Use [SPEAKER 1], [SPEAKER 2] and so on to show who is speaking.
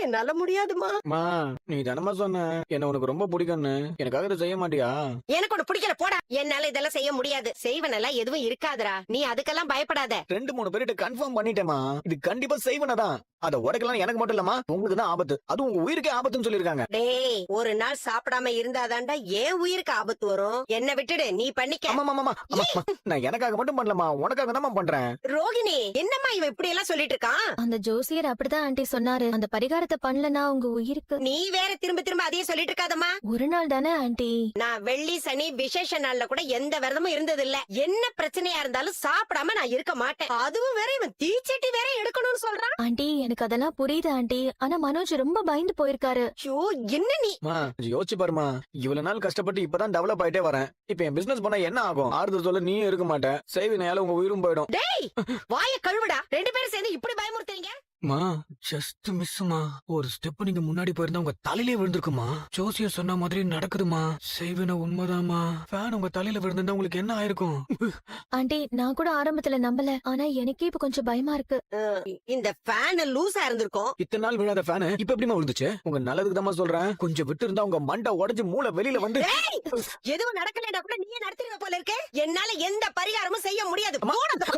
[SPEAKER 1] என்னால முடியாதுமா.
[SPEAKER 2] மா நீ தானமா சொன்ன என்ன உனக்கு ரொம்ப பிடிக்கும்னு, எனக்காக இதை செய்ய மாட்டியா?
[SPEAKER 1] எனக்கு ஒண்ணு பிடிக்கல போடா. என்னால இதெல்லாம் செய்ய முடியாது. செய்வனெல்லாம் எதுவும் இருக்காதுடா. நீ அதுக்கெல்லாம் பயப்படாத.
[SPEAKER 2] 2-3 பேர்கிட்ட கன்ஃபார்ம் பண்ணிட்டேமா, இது கண்டிப்பா செய்வனதான். அத உடைக்கலாம் எனக்கு மட்டும் இல்லமா, உங்களுக்கு தான் ஆபத்து. அதுவும் உங்க உயிருக்கே ஆபத்துன்னு சொல்லிருக்காங்க.
[SPEAKER 1] டேய், ஒரு நாள் சாப்பிடாம இருந்தாதான்டா ஏன் உயிருக்கு ஆபத்து வரும். என்ன விட்டுடு, நீ பண்ணிக்க.
[SPEAKER 2] ஆமா நான் எனக்காக மட்டும் பண்ணலமா, உனக்காக தான் பண்றேன்.
[SPEAKER 1] ரோகிணி, என்னம்மா இவன் இப்படி எல்லாம் சொல்லிட்டு இருக்கான்?
[SPEAKER 3] அந்த ஜோசியர் அப்படிதான் ஆண்டி சொன்னாரு. அந்த பரிகாரத்தை பண்ணலனா உங்க உயிருக்கு.
[SPEAKER 1] நீ வேற திரும்ப திரும்ப அதையே சொல்லிட்டு இருக்காதம்மா.
[SPEAKER 3] ஒரு நாள் தானே ஆண்டி.
[SPEAKER 1] நான் வெள்ளி சனி விசேஷ நாள்ல கூட எந்த விரதமும் இருந்தது இல்ல. என்ன பிரச்சனையா இருந்தாலும் சாப்பிடாம நான் இருக்க மாட்டேன். அதுவும் வேற இவன் தீச்சட்டி வேற எடுக்கணும்னு சொல்றான்.
[SPEAKER 3] ஆண்டி எனக்கு அதெல்லாம் புரியுது ஆண்டி. ஆனா மனோஜ் ரொம்ப பயந்து போயிருக்காரு.
[SPEAKER 1] ஐயோ, என்ன நீ?
[SPEAKER 2] யோசிச்சு பாருமா, இவ்வளவு நாள் கஷ்டப்பட்டு இப்பதான் டெவலப் ஆயிட்டே வரேன். இப்ப என் பிசினஸ் பண்ணா என்ன ஆகும்? ஆறுதல் சொல்ல நீயும் இருக்க மாட்டேன், செய்வினையால உங்க உயிரும் போயிடும்.
[SPEAKER 1] டேய், வாய கழுவுடா. 2 பேரும் சேர்ந்து இப்படி பயமுறுத்துறீங்க.
[SPEAKER 2] மா ஜஸ்ட் மிஸ்மா, ஒரு ஸ்டெப் நீங்க முன்னாடி போயிருந்தா உங்க தலையிலே விழுந்திருக்குமா. ஜோசிய சொன்ன மாதிரி நடக்குதுமா, செய்வின உண்மைதாமா. ஃபேன் உங்க தலையில விழுந்திருந்தா உங்களுக்கு என்ன ஆயிருக்கும்?
[SPEAKER 3] ஆண்டி நான் கூட ஆரம்பத்துல நம்பல. ஆனா எனக்கே இப்ப கொஞ்சம் பயமா இருக்கு.
[SPEAKER 1] இந்த ஃபேன் லூசா இருந்திருக்கும்.
[SPEAKER 2] இத்தனை நாள் விழாத ஃபேன் இப்ப எப்படிமா விழுந்துச்சு? உங்க நல்லதுக்கு தான் சொல்றேன். கொஞ்சம் விட்டு இருந்தா உங்க மண்டை உடைஞ்சு மூளை வெளியில வந்து.
[SPEAKER 1] டேய், எதுவும் நடக்கலடா கூட நீயே நடத்திடுவ போல இருக்கு. என்னால எந்த பரிகாரமும் செய்ய முடியாது. போடா.